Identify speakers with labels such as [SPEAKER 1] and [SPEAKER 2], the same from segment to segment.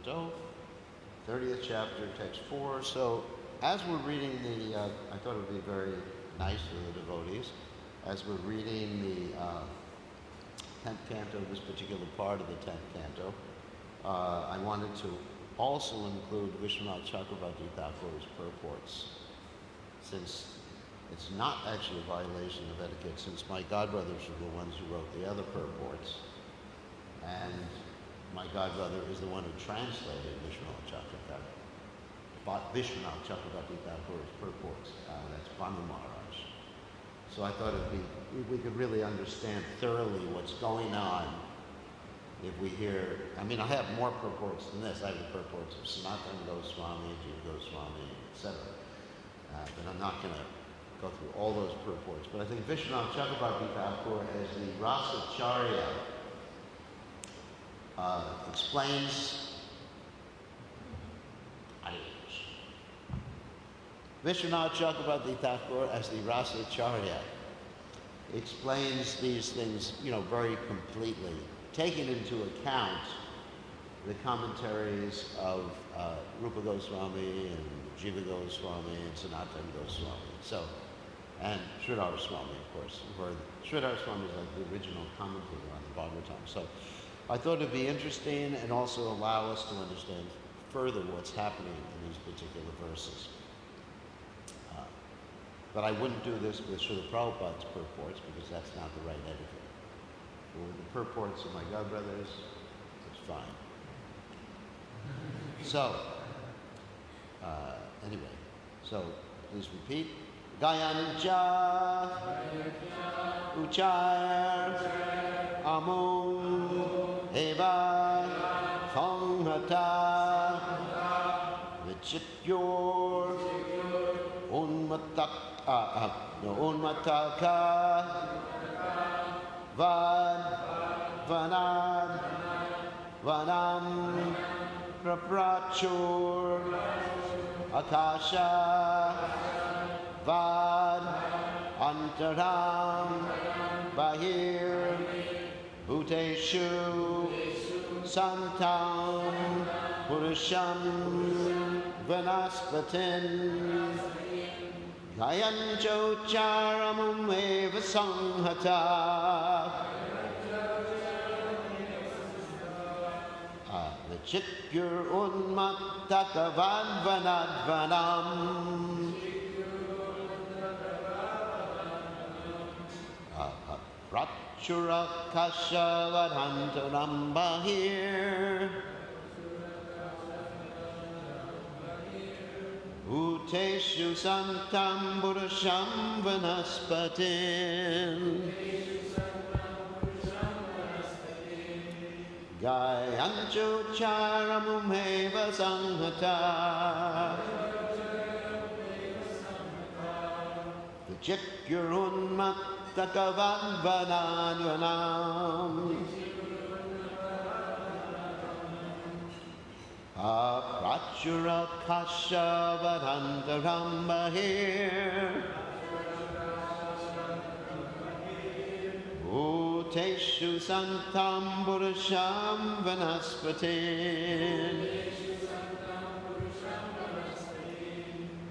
[SPEAKER 1] canto, 30th chapter, text 4. So as we're reading I thought it would be very nice for the devotees, as we're reading the 10th canto, this particular part of the 10th canto, I wanted to also include Vishwanath Chakravarti Thakur's purports, since it's not actually a violation of etiquette, since my godbrothers are the ones who wrote the other purports, and my godbrother is the one who translated Vishwanath Chakravarti Thakur's purports. That's Banu Maharaj. So I thought we could really understand thoroughly what's going on if we hear. I mean, I have more purports than this. I have the purports of Sanatana Goswami, Jiva Goswami, etc. But I'm not going to go through all those purports. But I think Vishwanath Chakravarti Thakur, as the Rasacharya, explains. Vishwanath Chakravarti Thakur, as the Rasacharya, explains these things, very completely, taking into account the commentaries of Rupa Goswami and Jiva Goswami and Sanatana Goswami. And Sridhar Swami, of course. Sridhar Swami is like the original commentator on the Bhagavatam. So I thought it'd be interesting and also allow us to understand further what's happening in these particular verses. But I wouldn't do this with Srila Prabhupada's purports because that's not the right etiquette. With the purports of my godbrothers, it's fine. So, anyway, please repeat. Gayancha, Uchar, Amum, Eva, Sanghata, Vichityor, Unmataka, Vanad, Vanam, Praprachur, Akasha, Vad, Antaram, Bahir, Bhuteshu, Santam, Purusham, Vanaspatin, Gayanchocharamum eva sanghata, Vichitpur unmattaka vadvanadvanam, Prachura kasha vadhantaram bahir, Uteshu santam purusham vanaspatin, Gayancho charamumeva sanghata, Vichitpurun mattakavan vanadvanam, Prachura kasha vadhantaram bahir, Uteshu santam purusham vanaspatin,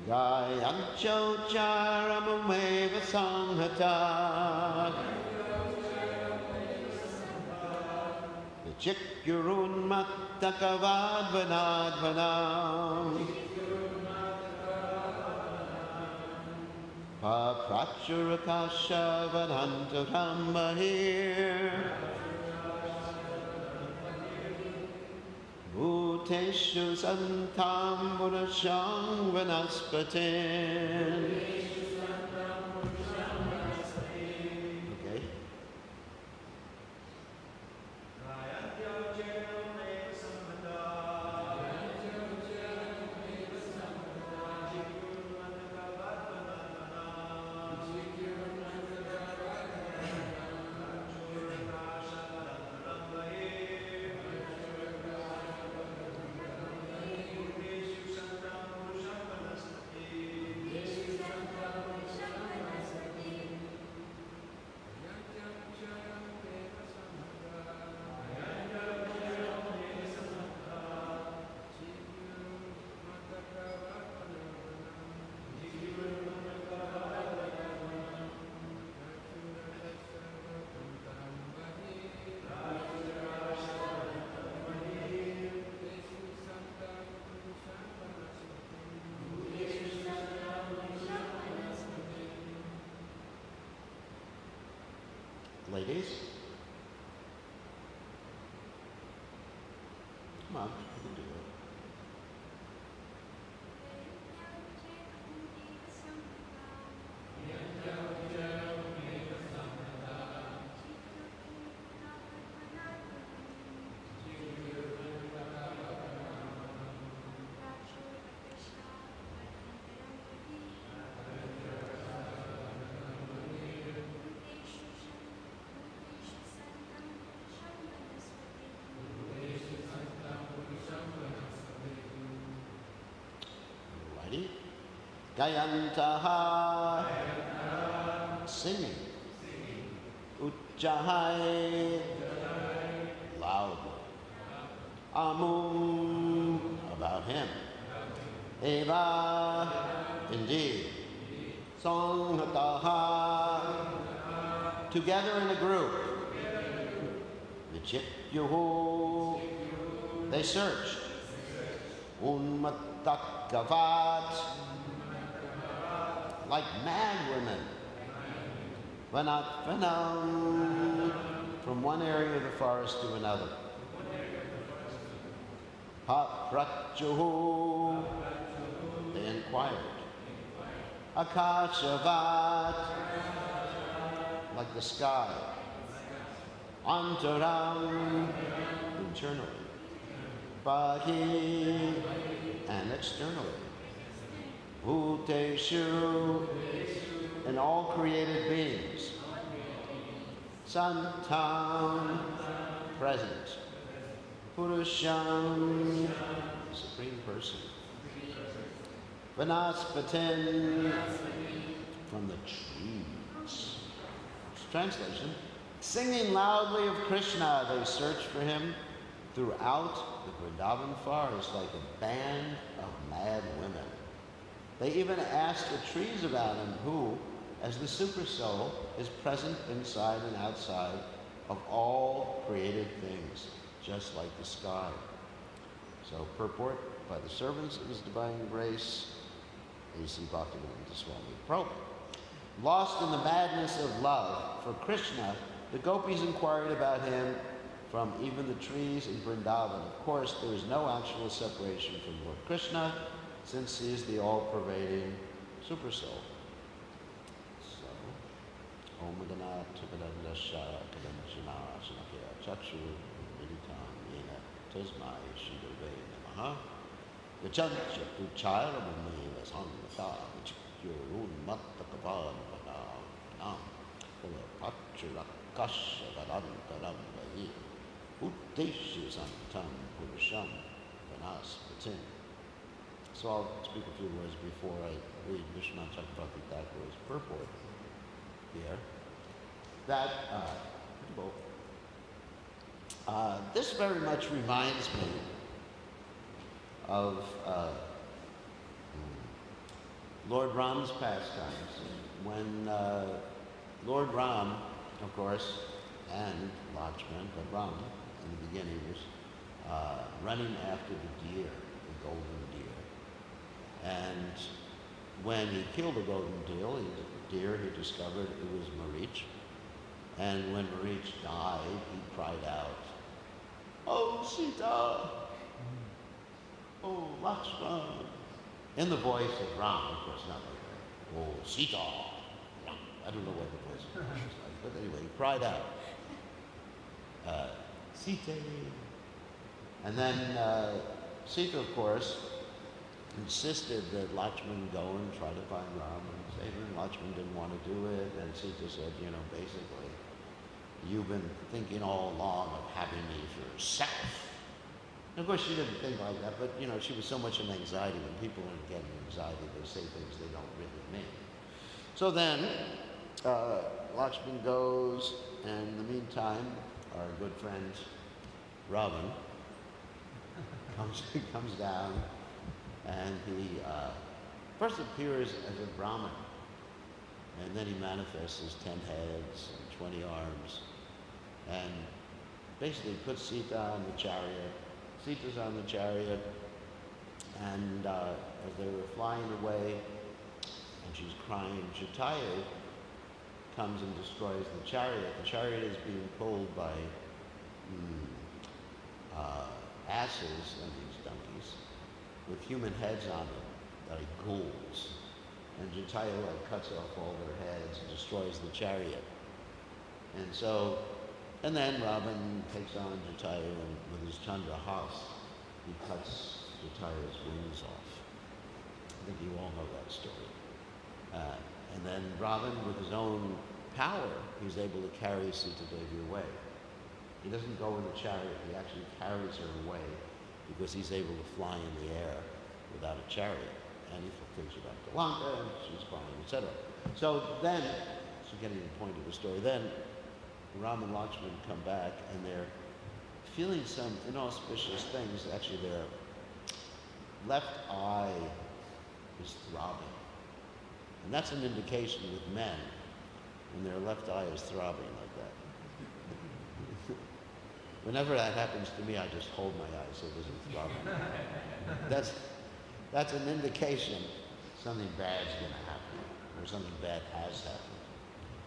[SPEAKER 1] Gayancho charamumeva sanghata, Vichitpurun mattaka vadvanadvanam, Prachura kasha vadhantaram bahir, Bhuteshu santam purusham vanaspatin. Okay. Come on, you can do it. Alrighty. Gayantaha, singing. Ujjahai, loud. Amu, about him. Eva, indeed. Songhataha, together in a group. Vichipyuhu, they searched. Unmatakavat, like mad women. Vanat vanam, from one area of the forest to another. Paprachuhu, they inquired. Akashavat, like the sky. Antaram, internally. Bahi, and externally. Bhuteshu, in all created beings. Santam, present. Purusham, Supreme Person. Vanaspatin, from the trees. Translation, singing loudly of Krishna, they search for him throughout the Vrindavan forest like a band of mad women. They even asked the trees about him, who, as the Super Soul, is present inside and outside of all created things, just like the sky. So, purport by the servants of His Divine Grace, A.C. Bhaktivedanta Swami Prabhupada. Lost in the madness of love for Krishna, the gopis inquired about him from even the trees in Vrindavan. Of course, there is no actual separation from Lord Krishna, since he is the all-pervading Super Soul. So, Om Gana Tukadanda Shara Kadanjana Shanakya Chakshu Viditam Yena Tasmai Shidave Namaha Gachancha Puchara Bhumi Vasangata Vichurun Mattakavad Nam Pachrakasha Vadantaram Vayi Uddeshu Santam Purusham Vanaspatin. So I'll speak a few words before I read Vishwanath Chakravarti Thakur's purport here. That, this very much reminds me of Lord Ram's pastimes. When Lord Ram, of course, and Lakshman, but Ram in the beginning was running after the deer, the golden deer. And when he killed the golden deer, he discovered it was Marich. And when Marich died, he cried out, "Oh, Sita! Oh, Lakshman!" In the voice of Ram, of course, not like that. "Oh, Sita!" I don't know what the voice of Ram was like, but anyway, he cried out, "Sita!" And then Sita, of course, insisted that Lakshman go and try to find Ram and save him. Lakshman didn't want to do it, and Sita said, basically, you've been thinking all along of having me for yourself. And of course, she didn't think like that, but she was so much in anxiety. When people are getting anxiety, they say things they don't really mean. So then, Lakshman goes, and in the meantime, our good friend Ravan comes down. And he first appears as a Brahmin, and then he manifests as 10 heads and 20 arms, and basically puts Sita on the chariot. Sita's on the chariot, and as they were flying away, and she's crying, Jatayu comes and destroys the chariot. The chariot is being pulled by asses. asses and these donkeys with human heads on them, like ghouls. And Jatayu like cuts off all their heads and destroys the chariot. And then Ravan takes on Jatayu and with his Chandra Has, he cuts Jatayu's wings off. I think you all know that story. And then Ravan, with his own power, he's able to carry Sita Devi away. He doesn't go in the chariot, he actually carries her away because he's able to fly in the air without a chariot. And he takes her back to Lanka, and she's fine, etc. So then, getting to the point of the story, then Ram and Lakshman come back and they're feeling some inauspicious things. Actually, their left eye is throbbing. And that's an indication with men when their left eye is throbbing like that. Whenever that happens to me, I just hold my eye so it doesn't throb. That's an indication something bad's going to happen, or something bad has happened.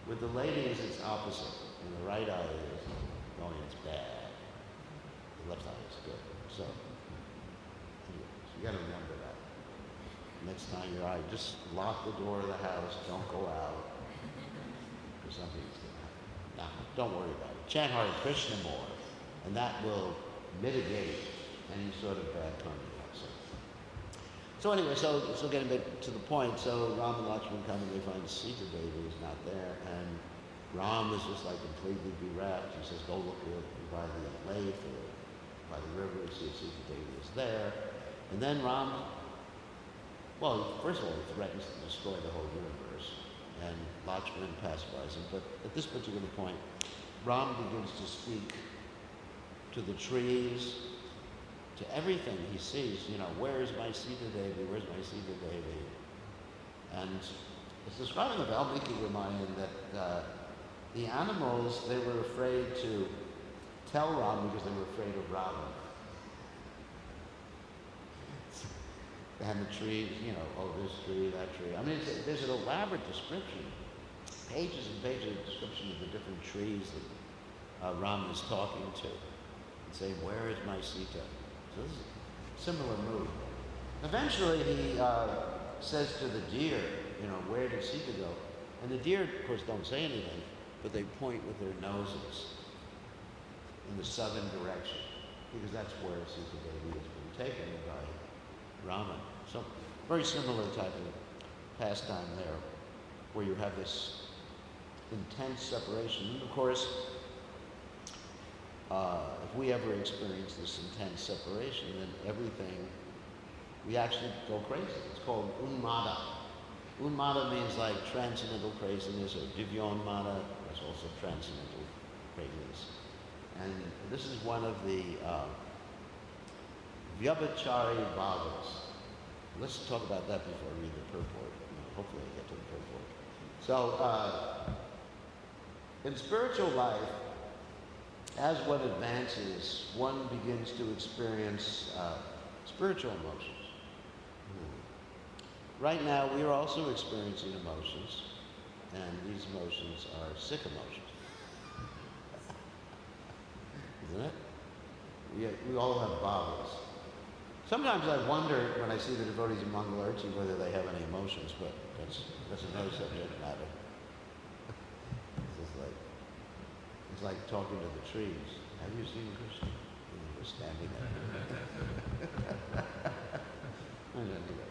[SPEAKER 1] With the ladies, it's opposite. And the right eye is going, it's bad. The left eye is good. So, anyways, you got to remember that. Next time you're out, just lock the door of the house, don't go out, because something's going to happen. Now, don't worry about it. Chant Hare Krishna more, and that will mitigate any sort of bad karma. So anyway, so getting back to the point, so Ram and Lakshman come and they find Sita Devi is not there, and Ram is just like completely bereft. He says, go look by the lake or by the river and see if Sita Devi is there. And then Ram, well, first of all, he threatens to destroy the whole universe, and Lakshman pacifies him. But at this particular point, Ram begins to speak to the trees, to everything he sees, where is my Sita Devi, where's my Sita Devi? And it's described in the Valmiki Ramayana that the animals, they were afraid to tell Ram because they were afraid of Ravan. And the trees, oh, this tree, that tree. I mean, there's an elaborate description, pages and pages of description of the different trees that Ram is talking to, and saying, where is my Sita? So this is a similar mood. Eventually he says to the deer, where did Sita go? And the deer, of course, don't say anything, but they point with their noses in the southern direction, because that's where Sita Devi has been taken by Raman. So very similar type of pastime there, where you have this intense separation. And of course, if we ever experience this intense separation, then everything, we actually go crazy. It's called unmada. Unmada means like transcendental craziness, or divyonmada, that's also transcendental craziness. And this is one of the vyabhachari bhavas. Let's talk about that before I read the purport. Hopefully I get to the purport. So, in spiritual life, as one advances, one begins to experience spiritual emotions. Right now, we are also experiencing emotions, and these emotions are sick emotions. Isn't it? We all have bhavas. Sometimes I wonder when I see the devotees in Mangalarti whether they have any emotions, but that's another subject matter. It's like talking to the trees. Have you seen Krishna? We're standing there. Anyway.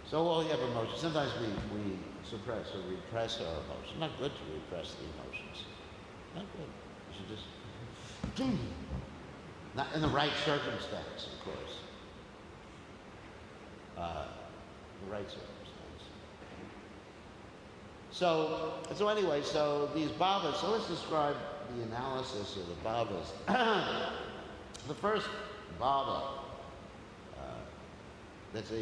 [SPEAKER 1] So all you have emotions. Sometimes we suppress or repress our emotions. Not good to repress the emotions. Not good. You should just not in the right circumstance, of course. The right circumstance. So anyway, so these bhavas, so let's describe the analysis of the bhavas. The first bhava that's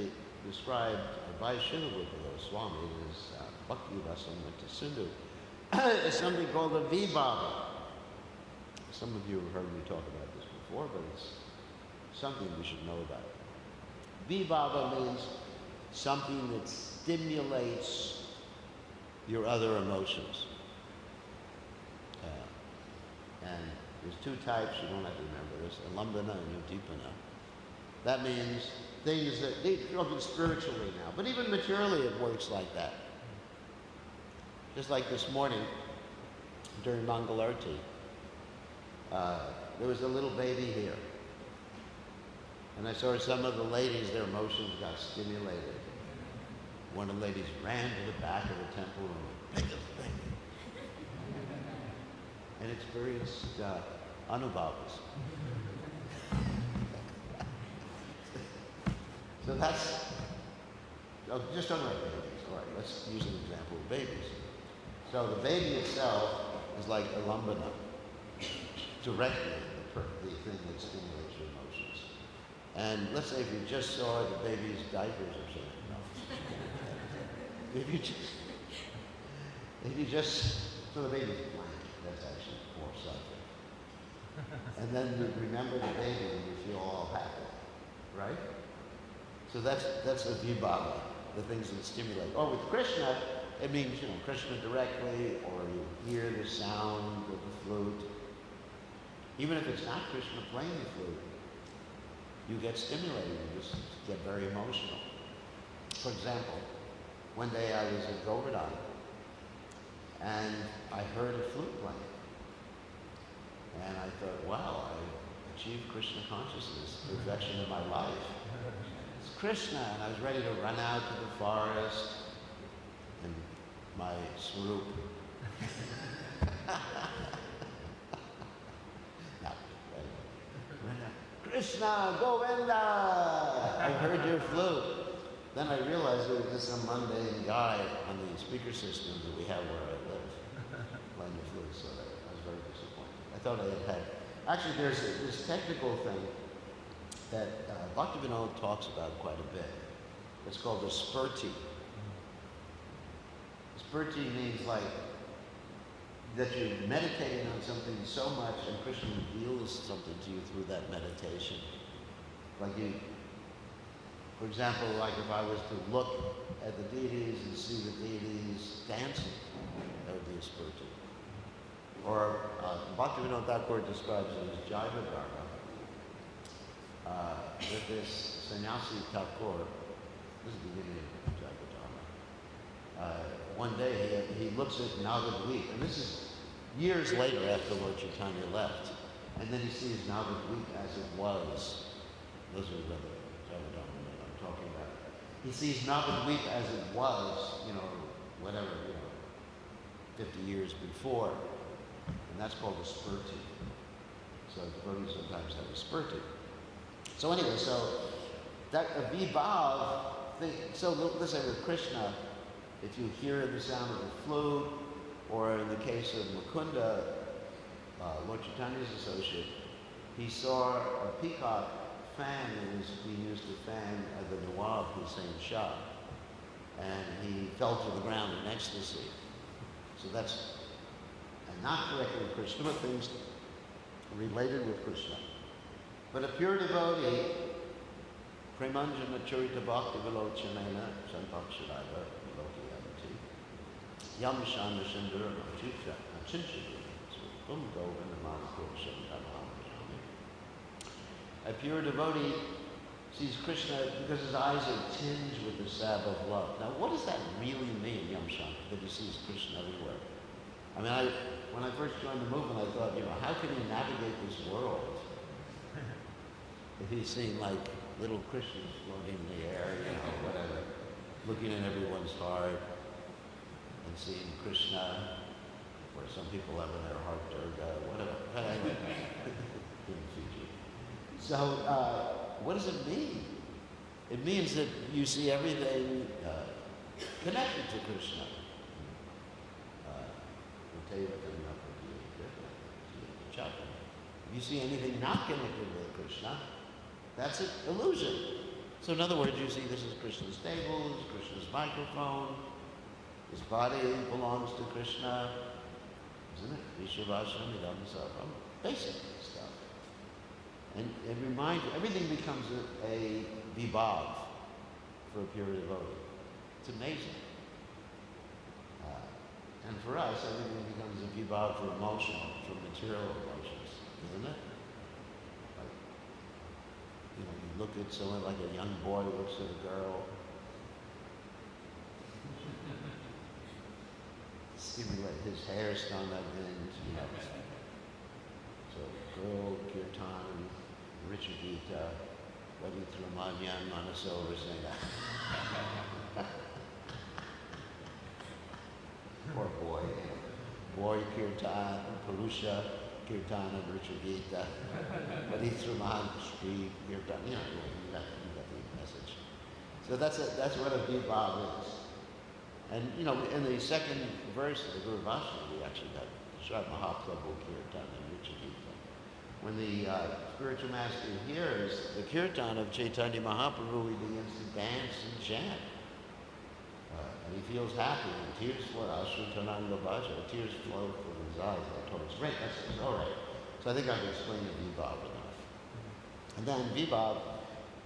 [SPEAKER 1] described by Srila Goswami is Bhakti Rasamrita Sindhu. It's something called a V-bhava. Some of you have heard me talk about this before, but it's something we should know about. V-bhava means something that stimulates your other emotions. And There's two types, you don't have to remember this, alambana and udipana. That means things that, they're talking spiritually now, but even materially it works like that. Just like this morning, during Mangalarti, there was a little baby here. And I saw some of the ladies, their emotions got stimulated. One of the ladies ran to the back of the temple and went, "Pick up the baby." And experienced anubhavas. So that's, just talking about babies. All right, let's use an example of babies. So the baby itself is like a lambana, directly the thing that stimulates your emotions. And let's say if you just saw the baby's diapers or something, no. If you just saw the baby's blanket, that's actually more subtle. And then you remember the baby and you feel all happy, right? So that's a vibhava, the things that stimulate. Or with Krishna, it means, Krishna directly, or you hear the sound of the flute. Even if it's not Krishna playing the flute, you get stimulated, you just get very emotional. For example, one day I was at Govardhan, and I heard a flute playing. And I thought, wow, I achieved Krishna consciousness, perfection in my life. It's Krishna, and I was ready to run out to the forest in my swarup. Krishna, Govinda! I heard your flute. Then I realized it was just some mundane guy on the speaker system that we have where I live playing the flute, so I was very disappointed. I thought I had. Actually, there's this technical thing that Bhaktivinoda talks about quite a bit. It's called the spurti. Spurti means like that you're meditating on something so much and Krishna reveals something to you through that meditation. Like for example, like if I was to look at the deities and see the deities dancing, that would be a spurti. Or Bhaktivinoda Thakur describes it as Jaiva Dharma. With this sannyasi Thakur, this is the beginning of Jaiva Dharma. One day he looks at Navadvip, and this is years later after Lord Chaitanya left, and then he sees Navadvip as it was. Those are the Jaiva Dharma that I'm talking about. He sees Navadvip as it was, 50 years before, and that's called a spurti. So devotees sometimes have a spurti. So anyway, that a vibhav thing, so let's say with Krishna, if you hear the sound of the flute, or in the case of Mukunda, Lord Chaitanya's associate, he saw a peacock fan that was being used to fan the Nawab Hussain Shah, and he fell to the ground in ecstasy. So that's not directly with Krishna, but things related with Krishna. But a pure devotee, Premanjana Charita Bhakti Vilochanena Sanpakshadaiva Vilokiyamati Yam Shana Sindura Achinchadu A pure devotee sees Krishna because his eyes are tinged with the salve of love. Now, what does that really mean, Yam Shana, that he sees Krishna everywhere? I mean, when I first joined the movement, I thought, how can he navigate this world? If he's seeing like little Krishnas floating in the air, whatever, looking in everyone's heart and seeing Krishna, or some people have in their heart Durga, whatever. In Fiji. So, what does it mean? It means that you see everything connected to Krishna. If you see anything not connected with Krishna, that's an illusion. So in other words, you see this is Krishna's table, this is Krishna's microphone, his body belongs to Krishna, isn't it? Vishavasham idam sarvam, basic stuff. And it reminds you, everything becomes a vibhav for a pure devotee. It's amazing. And for us, everything becomes a vibhav for emotional, for material emotions. look at someone like a young boy looks at a girl. Stimulate his hair's on that end, you know. So girl, kirtan, Richard Gita, Raditramanya, Manaso, Rasena. Poor boy. Boy kirtan, Purusha, kirtan, and Richard Gita. Raditramanya, Sri, kirtan. You know, you got the message. So that's what a vibhav is. And, you know, in the second verse of the Guru Vaishnava, we actually got Shrat Mahaprabhu Kirtan and Richard Gita. When the spiritual master hears the Kirtan of Chaitanya Mahaprabhu, he begins to dance and chant. And he feels happy, and tears flow, Ashrutananga Bhaja, tears flow from his eyes. I told him, it's great, that's all right. So I think I've explained the Vibhav enough. And then Vibhav,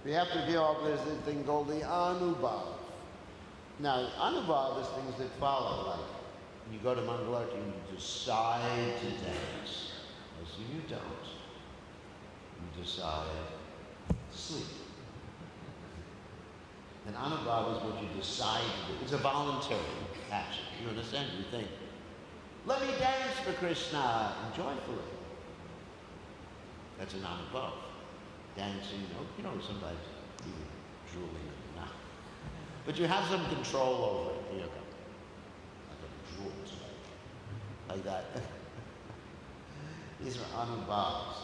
[SPEAKER 1] we have to be all, there's this thing called the Anubhav. Now, Anubhav is things that follow, like you go to Mangalarti and you decide to dance. Most of you don't. You decide to sleep. And Anubhav is what you decide to do. It's a voluntary action. You understand? You think, let me dance for Krishna and joyfully. That's an Anubhav. Dancing, you know, sometimes even drooling in the mouth. But you have some control over it. Here you go. I'm going to drool tonight. Like that. These are Anubhavs.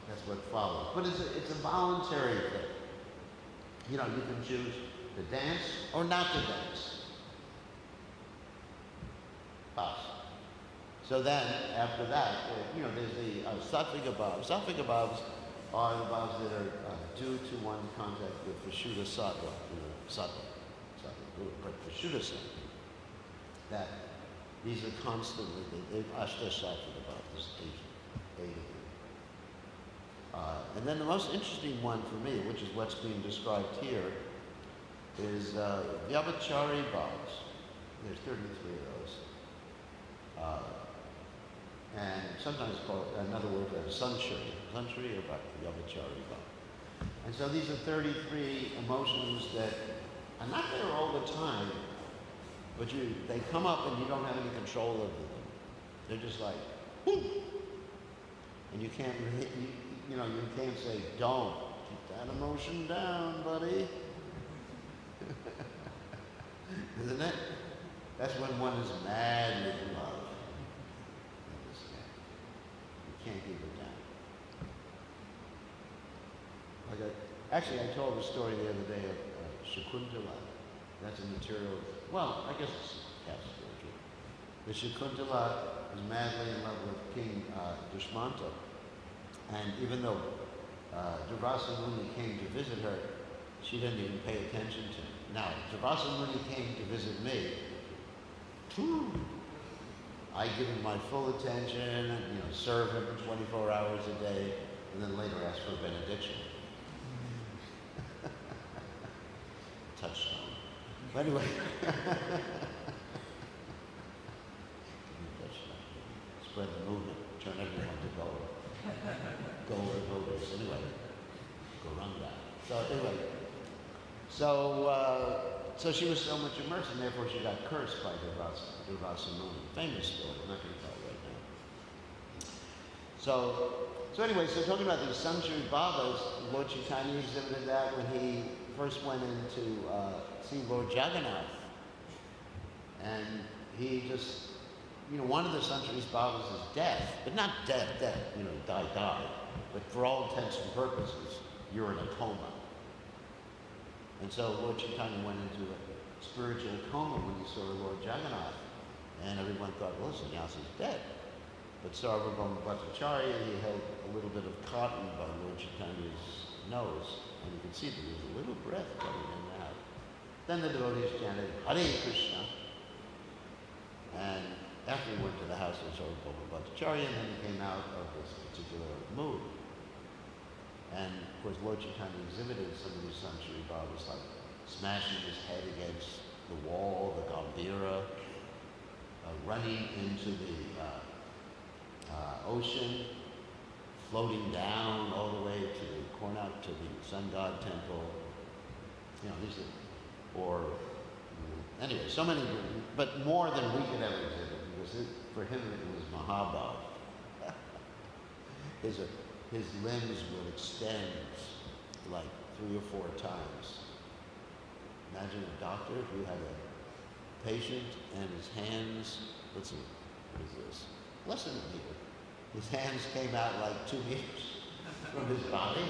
[SPEAKER 1] That's what follows. But it's a voluntary thing. You know, you can choose to dance or not to dance. Pass. So then, after that, you know, there's the sattvic abhavs. Sattvic abhavs are the abhavs that are due to one's contact with Vishuddha Sattva, Sattva. But Vishuddha Sattva, that these are constantly, they're Ashta Sattvic abhavs, there's eight of them. And then the most interesting one for me, which is what's being described here, is Vyabhachari bhavs. There's 33 of those. And sometimes called, another word for Sanshari or Vyabhachari bhav. And so these are 33 emotions that are not there all the time, but they come up and you don't have any control over them. They're just like, whoo! And you can't really, you can't say, don't keep that emotion down, buddy. Isn't it? That's when one is mad with love. You can't keep it down. Actually, I told the story the other day of Shakuntala. That's a material, well, I guess it's half spiritual. The Shakuntala was madly in love with King Dushmanta. And even though Durvasa Muni came to visit her, she didn't even pay attention to him. Now, Durvasa Muni came to visit me. I give him my full attention, serve him 24 hours a day, and then later ask for a benediction. Touchstone. But anyway. Spread the movement, turn everyone to gold. Gold. Anyway, Goranga. So anyway, so she was so much immersed, and therefore she got cursed by Durvasa Muni. Famous story. I'm not going to tell it right now. So anyway, talking about these Sanchari Bhavas, Lord Chaitanya exhibited that when he first went in to see Lord Jagannath, and he just, one of the Sanchari Bhavas is death, but not death, die, but for all intents and purposes, you're in a coma. And so Lord Chaitanya went into a spiritual coma when he saw Lord Jagannath, and everyone thought, well, this is dead. But Sarvabhauma Bhattacharya, he held a little bit of cotton by Lord Chaitanya's nose, and you can see that there was a little breath coming in and out. Then the devotees chanted, Hare Krishna. And after he went to the house of Sarvabhauma Bhattacharya, and then he came out of this particular mood. And of course, Lord Chaitanya exhibited some of these Sanchari Bhavas, like smashing his head against the wall, the Gambhira, running into the ocean, floating down all the way to the Kornak, to the sun god temple. You know, these are, or anyway, so many, but more than we could ever exhibit, because for him it was Mahabhav. His limbs would extend like 3 or 4 times. Imagine a doctor if you had a patient and his hands, let's see, what is this? Less than a meter. His hands came out like 2 meters from his body.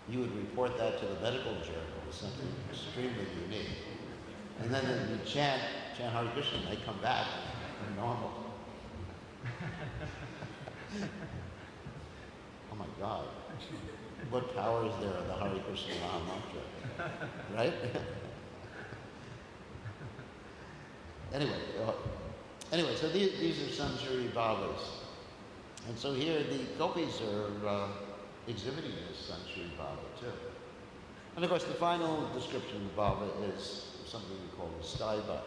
[SPEAKER 1] You would report that to the medical journal as something extremely unique. And then you chant Hare Krishna, and they come back, they're normal. Oh my God. What power is there in the Hare Krishna Maha Mantra? Right? Anyway, so these are Sanchari Bhavas. And so here the gopis are exhibiting this Sanchari Bhava too. And of course the final description of the Bhava is something we call the Stai Bhava.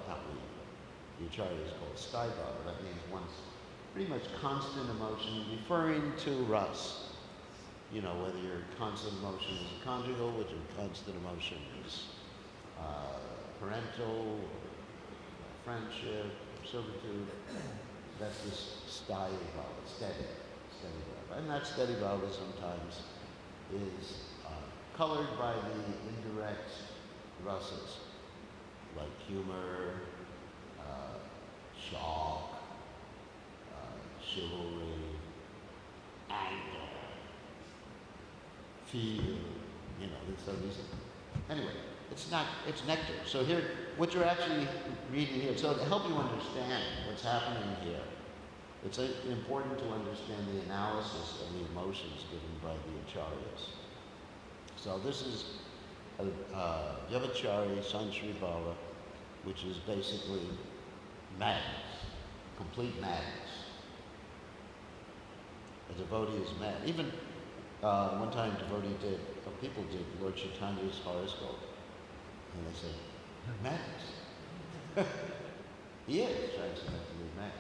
[SPEAKER 1] The Acharya is called Stai Bhava. That means one's pretty much constant emotion, referring to Ras. You know, whether your constant emotion is a conjugal, whether your constant emotion is parental, friendship, servitude, that's this Stai Bhava, steady Bhava. And that steady Bhava sometimes is colored by the indirect rasas, like humor, shock, chivalry, anger, fear, you know, so these, anyway, it's nectar. So here, what you're actually reading here, so to help you understand what's happening here, it's important to understand the analysis of the emotions given by the acharyas. So this is Vyavachari Sanchari Bhava, which is basically madness, complete madness. A devotee is mad. Even one time people did Lord Chaitanya's horoscope, and they said, madness. He is transcendently mad.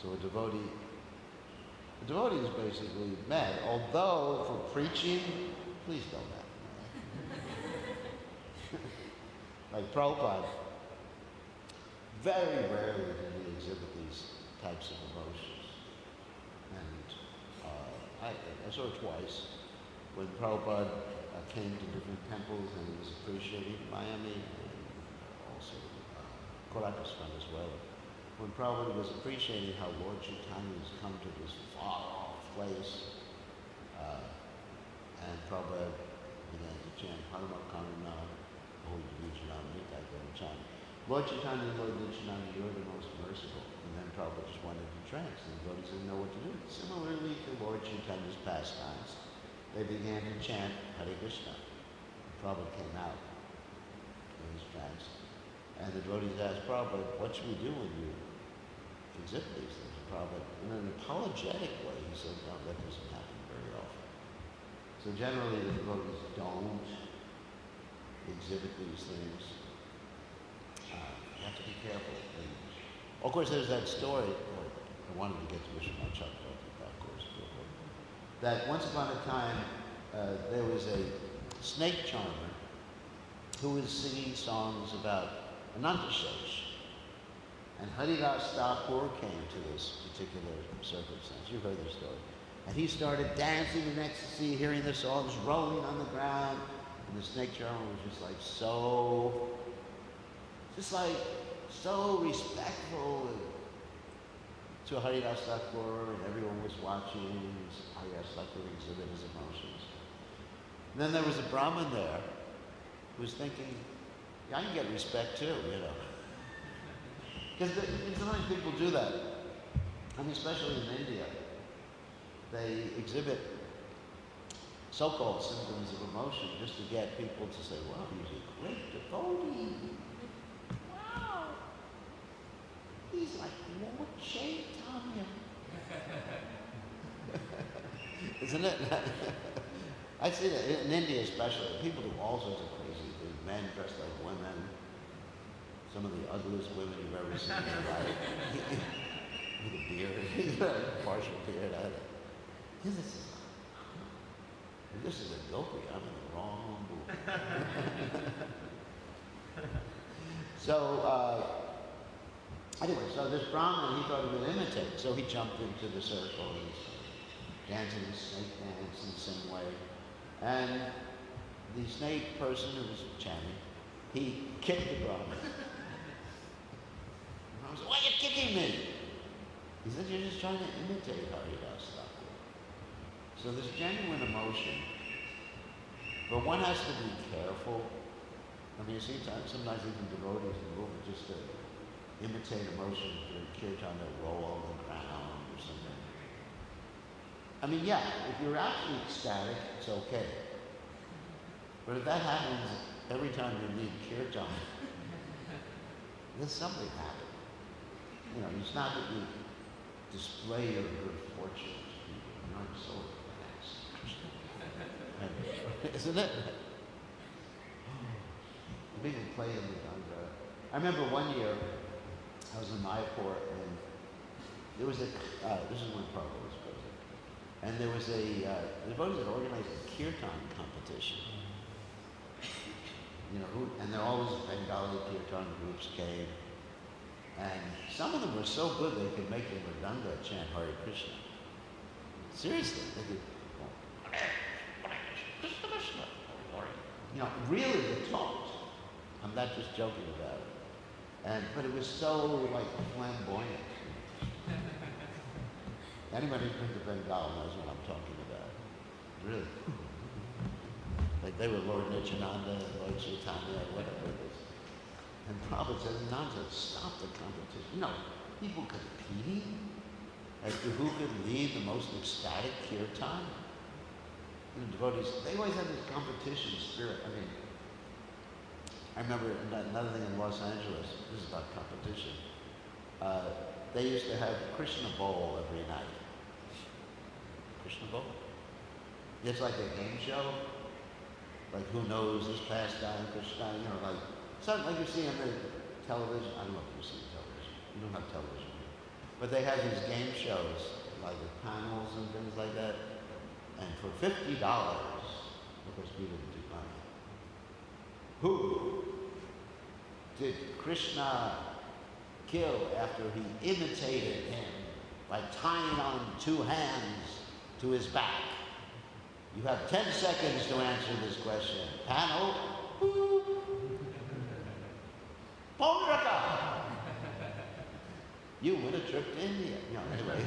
[SPEAKER 1] So a devotee is basically mad, although for preaching, please don't mad. Like Prabhupada, very rarely did he exhibit these types of emotions. And I saw it twice when Prabhupada came to different temples and he was appreciating Miami and also Caracas as well. When Prabhupada was appreciating how Lord Chaitanya has come to this far-off place, and Prabhupada began to chant Harma Karuna, Holy Vijnana, chant. Lord Chaitanya, Lord Nityananda, you're the most merciful. And then Prabhupada just went into trance, and the devotees didn't know what to do. Similarly to Lord Chaitanya's pastimes, they began to chant Hare Krishna. Prabhupada came out in his trance, and the devotees asked Prabhupada, what should we do when you exhibit these things? And Prabhupada, in an apologetic way, he said, no, that doesn't happen very often. So generally the devotees don't exhibit these things. You have to be careful. And of course, there's that story, I wanted to get to Vishwanath Chakravarti, of course, that once upon a time, there was a snake charmer who was singing songs about Anantashesh. And Haridas Thakur came to this particular circumstance. You've heard the story. And he started dancing in ecstasy, hearing the songs, rolling on the ground. And the snake charmer was just so respectful to Haridas Thakur, and everyone was watching Haridas Thakur exhibit his emotions. And then there was a Brahmin there who was thinking, yeah, I can get respect too, you know. Because sometimes people do that. I mean, especially in India. They exhibit so-called symptoms of emotion just to get people to say, wow, he's a great devotee. Wow. He's like Lord Chaitanya. Isn't it? I see that in India especially. People do all sorts of crazy things. Men dressed like women. Some of the ugliest women you've ever seen in your life. with a beard, partial beard. If this is a gopi, I'm in the wrong movie. So, anyway, so this Brahmin, he thought he would imitate. So he jumped into the circle. He's dancing the snake dance in the same way. And the snake person who was chanting, he kicked the Brahmin. I was like, why are you kicking me? He said, you're just trying to imitate Haridas Thakur. So there's genuine emotion, but one has to be careful. I mean, you see, sometimes even devotees move just to imitate emotion through kirtan, to roll on the ground or something. I mean, yeah, if you're actually ecstatic, it's okay. But if that happens every time you lead kirtan, there's something happening. You know, it's not that you display your good fortune to people. You're not so fast. Isn't it? People play in the Ganga. I remember one year, I was in Mayapur, and there was this is when Prabhupada was president, and there was the devotees had organized a kirtan competition. You know, and there always Bengali kirtan groups came, and some of them were so good they could make the Mridanga chant Hare Krishna. Seriously, they could go, Krishna Krishna, you know, really they talked. I'm not just joking about it. But it was so like flamboyant. Anybody who's been to Bengal knows what I'm talking about. Really. Like they were Lord Nityananda, Lord Chaitanya, whatever it is. And Prabhupada said, Nanda, stop the competition. You know, people competing as to who could lead the most ecstatic kirtan. You know, devotees, they always have this competition spirit. I mean, I remember another thing in Los Angeles, this is about competition, they used to have Krishna Bowl every night. Krishna Bowl? It's like a game show, like who knows this pastime, Krishna, you know, like something like you see on the television. I don't know if you see television. You don't have television. But they have these game shows, like with panels and things like that. And for $50, of course we didn't do money. Who did Krishna kill after he imitated him by tying on 2 hands to his back? You have 10 seconds to answer this question. Panel. Pondraka. You would have trip to India. No, anyway.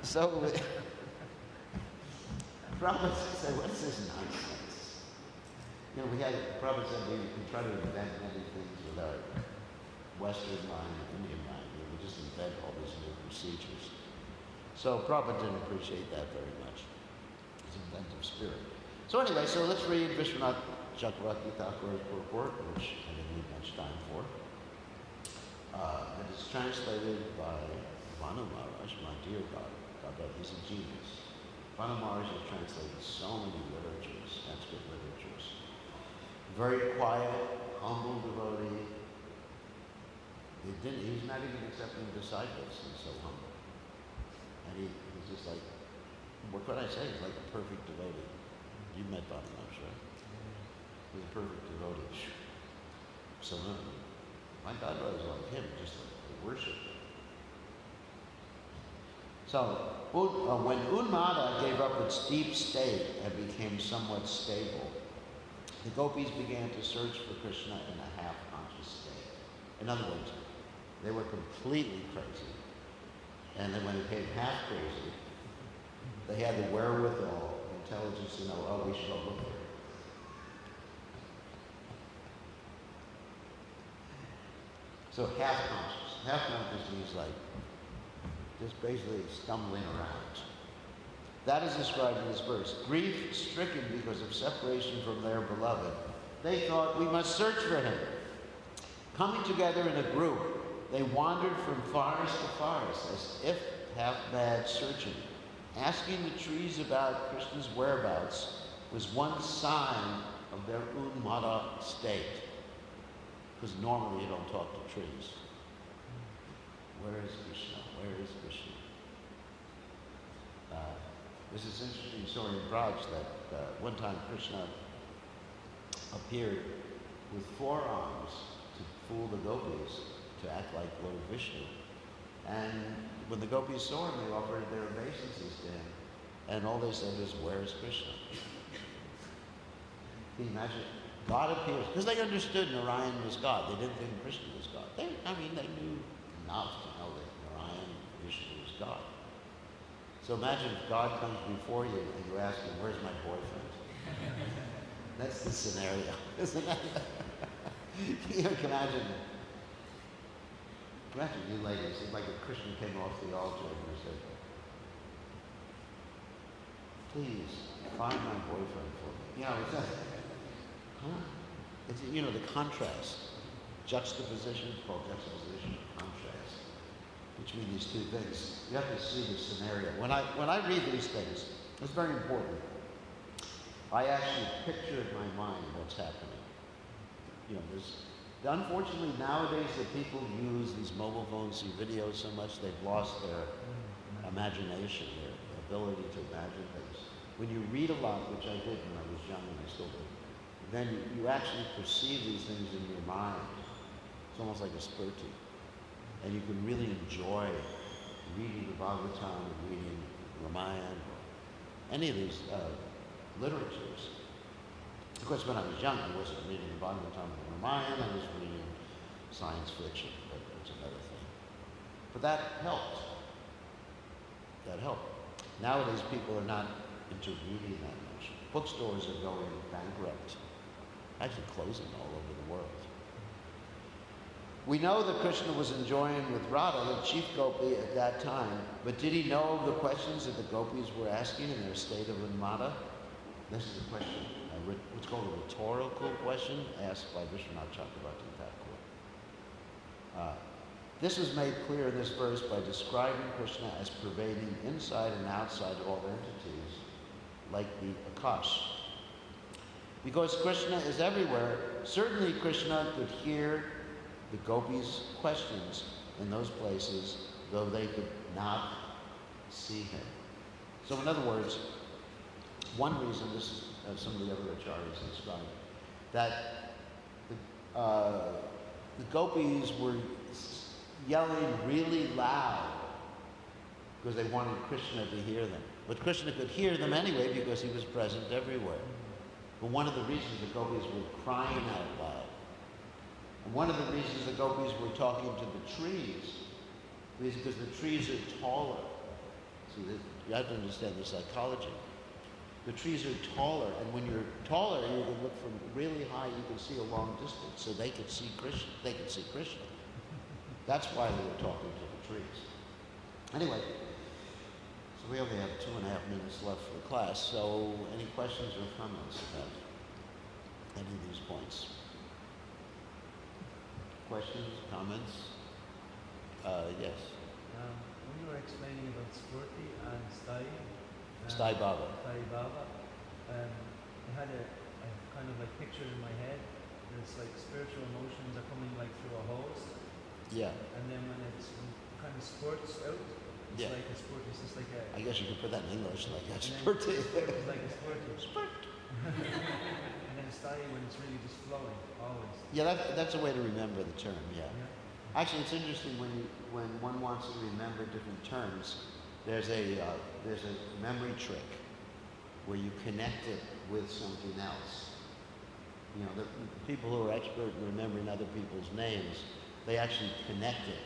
[SPEAKER 1] So, Prabhupada said, what's this nonsense? You know, Prabhupada said we can try to invent many things with our Western mind and Indian mind. We just invent all these new procedures. So Prabhupada didn't appreciate that very much. His inventive spirit. So anyway, so let's read Vishwanath Chakravarti Thakur's purport, which I didn't need much time for. It is translated by Vanu Maharaj, my dear God. He's a genius. Vanu Maharaj has translated so many literatures, Sanskrit literatures. Very quiet, humble devotee. He's not even accepting disciples. He's so humble. And he's just like, what could I say? He's like a perfect devotee. You met Vanu Maharaj, right? He's a perfect devotee. So my God was like him, just like worship him. So when Unmada gave up its deep state and became somewhat stable, the gopis began to search for Krishna in a half-conscious state. In other words, they were completely crazy. And then when they became half crazy, they had the wherewithal, intelligence to know, oh, we should go look for it. So half-conscious. Half-conscious means like just basically stumbling around. That is described in this verse. Grief-stricken because of separation from their beloved, they thought we must search for him. Coming together in a group, they wandered from forest to forest as if half-mad searching. Asking the trees about Krishna's whereabouts was one sign of their Unmada state. Because normally you don't talk to trees. Where is Krishna? Where is Krishna? There's this interesting story in Braj that one time Krishna appeared with 4 arms to fool the gopis, to act like Lord Vishnu. And when the gopis saw him, they offered their obeisances to him. And all they said was, where is Krishna? Can you imagine? God appears, because they understood Narayan was God. They didn't think Krishna was God. They knew enough to know that Narayan, Vishnu was God. So imagine if God comes before you and you ask him, where's my boyfriend? That's the scenario, isn't it? You can imagine you ladies, it's like if Krishna came off the altar and said, please find my boyfriend for me. It's not, It's, the contrast, juxtaposition, called juxtaposition of contrast between these two things. You have to see the scenario. When I read these things, it's very important. I actually picture in my mind what's happening. Unfortunately, nowadays that people use these mobile phones, see videos so much, they've lost their imagination, their ability to imagine things. When you read a lot, which I did when I was young and I still do, then you actually perceive these things in your mind. It's almost like a spurti. And you can really enjoy reading the Bhagavatam, reading Ramayana, any of these literatures. Of course, when I was young, I wasn't reading the Bhagavatam and Ramayana, I was reading science fiction, but that's another thing. But that helped. Nowadays, people are not into reading that much. Bookstores are going bankrupt, actually closing all over the world. We know that Krishna was enjoying with Radha, the chief gopi at that time, but did he know the questions that the gopis were asking in their state of Unmada? This is a question, what's called a rhetorical question, asked by Vishwanath Chakravarti Thakur. This is made clear in this verse by describing Krishna as pervading inside and outside all entities, like the Akash. Because Krishna is everywhere, certainly Krishna could hear the gopis' questions in those places, though they could not see him. So in other words, one reason, this is as some of the other acharyas described, that the gopis were yelling really loud because they wanted Krishna to hear them. But Krishna could hear them anyway because he was present everywhere. But one of the reasons the gopis were crying out loud, and one of the reasons the gopis were talking to the trees, is because the trees are taller. See, you have to understand the psychology. The trees are taller, and when you're taller, you can look from really high, you can see a long distance, so they could see Krishna. They could see Krishna. That's why they were talking to the trees. Anyway, so we only have 2.5 minutes left for the class, so any questions or comments about any of these points? Questions, comments? Yes.
[SPEAKER 2] When you were explaining about Spurti and Stai
[SPEAKER 1] Baba.
[SPEAKER 2] I had a kind of like picture in my head. There's like spiritual emotions are coming like through a hose.
[SPEAKER 1] Yeah.
[SPEAKER 2] And then when it kind of spurts out, it's like a spurt. It's just like a.
[SPEAKER 1] I guess you could put that in English, like a
[SPEAKER 2] spurt.
[SPEAKER 1] spurt.
[SPEAKER 2] It's like a spurt. Spurt. And then a Stai when it's really just flowing, always.
[SPEAKER 1] Yeah, that's a way to remember the term. Yeah. Actually, it's interesting when one wants to remember different terms. There's a memory trick where you connect it with something else. The people who are expert in remembering other people's names, they actually connect it.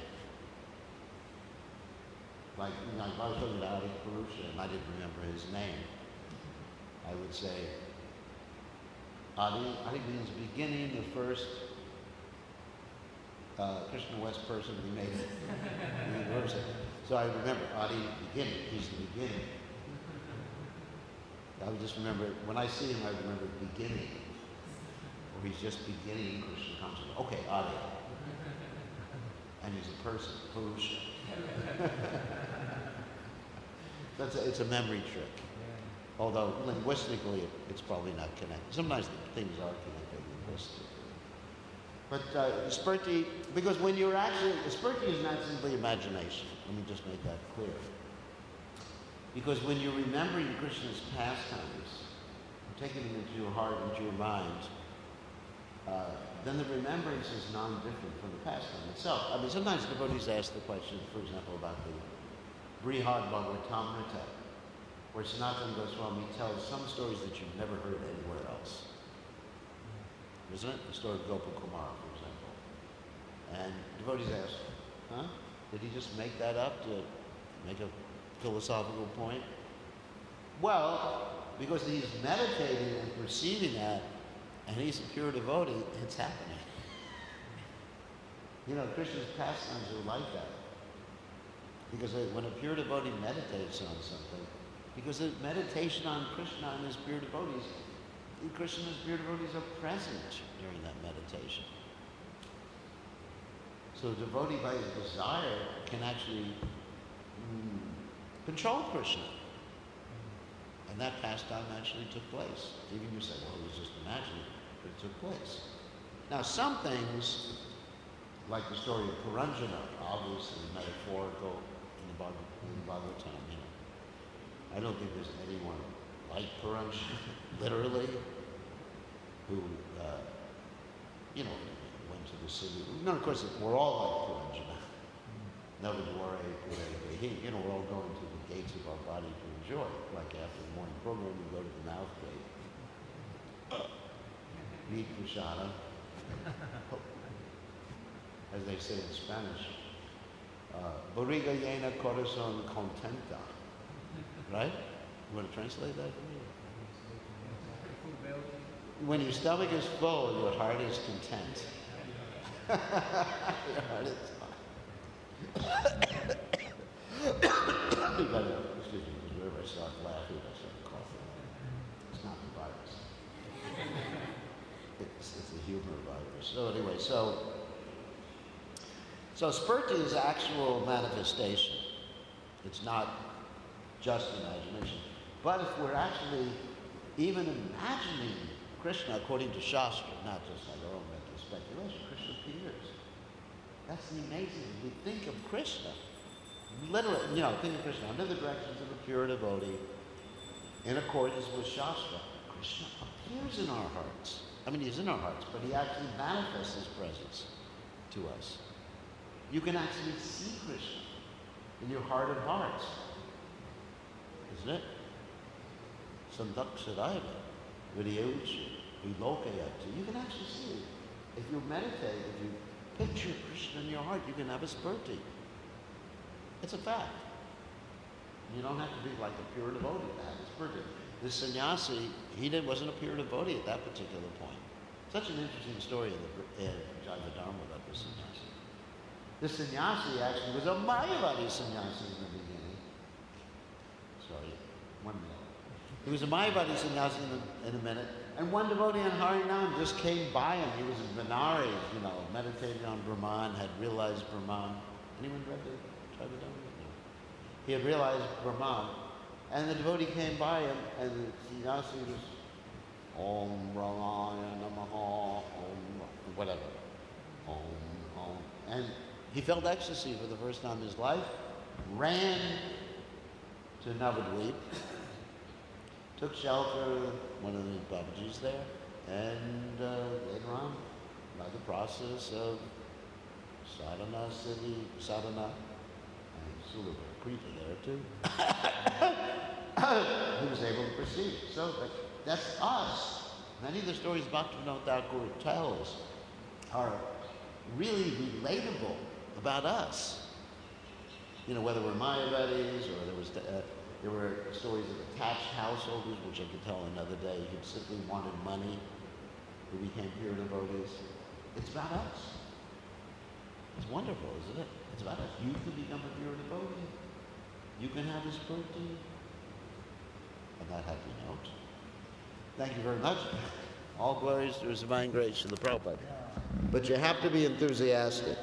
[SPEAKER 1] Like, if I was talking about Adi Purusha and I didn't remember his name, I would say, Adi means beginning, the first Krishna West person we made it. So I remember Adi beginning, he's the beginning. I would just remember, when I see him, I remember beginning. Or he's just beginning Krishna consciousness. Okay, Adi. And he's a person, Purusha. It's a memory trick. Although linguistically, it's probably not connected. Sometimes things are connected linguistically. But Spurti, because when you're actually, Spurti is not simply imagination. Let me just make that clear. Because when you're remembering Krishna's pastimes, taking them into your heart, into your mind, then the remembrance is non-different from the pastime itself. I mean, sometimes devotees ask the question, for example, about the Brihad Bhagavatamrita, where Sanatana Goswami tells some stories that you've never heard anywhere else. Isn't it? The story of Gopal Kumar, for example. And devotees ask, huh? Did he just make that up to make a philosophical point? Well, because he's meditating and perceiving that, and he's a pure devotee, it's happening. You know, Krishna's pastimes are like that. Because when a pure devotee meditates on something, because the meditation on Krishna and his pure devotees, Krishna and his pure devotees are present during that meditation. So the devotee, by his desire, can actually control Krishna. And that pastime actually took place. Even you say, well, it was just imagining, but it took place. Now, some things, like the story of Puranjana, obviously metaphorical in the Bhagavatam, you know. I don't think there's anyone like Puranjana, literally, who, you know, went to the city. No, of course, we're all like Puranjana. You know, we're all going to the gates of our body to enjoy. Like after the morning program, we go to the mouth gate. Meet Prashada. As they say in Spanish, Boriga llena corazón contenta. Right? You want to translate that for me? When your stomach is full, your heart is content. Your heart is excuse me, because whenever I start laughing, I start coughing. It's not the virus. It's the humor virus. So anyway, so Spurti is actual manifestation. It's not just imagination. But if we're actually even imagining Krishna according to Shastra, not just like our own mental speculation, Krishna appears. That's the amazing. We think of Krishna, literally, you know, think of Krishna under the directions of a pure devotee, in accordance with Shastra. Krishna appears in our hearts. I mean, he's in our hearts, but he actually manifests his presence to us. You can actually see Krishna in your heart of hearts. Isn't it? Sandakshadaiva, Vidyauchi, Vilokayati. You can actually see it. If you meditate, if you picture Krishna in your heart, you can have a spurti. It's a fact. You don't have to be like a pure devotee to have a spurti. The sannyasi, wasn't a pure devotee at that particular point. Such an interesting story in Jaiva Dharma about the sannyasi. The sannyasi actually was a Mayavadi sannyasi in the beginning. Sorry, 1 minute. He was a Mayavadi sannyasi in a minute, and one devotee on Harinam just came by him. He was in Benares, you know, meditating on Brahman, had realized Brahman. Anyone read the Jaiva Dharma? No. He had realized Brahman, and the devotee came by him, and the sannyasi was Om Brahmaya Namaha, Om, whatever. Om. And he felt ecstasy for the first time in his life, ran to Navadvip, took shelter, one of the Babaji's there, and later on, by the process of sadhana, and Suva Krita there too, he was able to proceed. So that's us. Many of the stories Bhaktivinoda Thakur tells are really relatable about us. You know, whether we're Mayavadis or there were stories of attached householders, which I could tell another day, who simply wanted money, who became pure devotees. It's about us. It's wonderful, isn't it? It's about us. You can become a pure devotee. You can have this birthday. On that happy note, thank you very much. All glories to His divine grace, to the Prabhupada. But you have to be enthusiastic.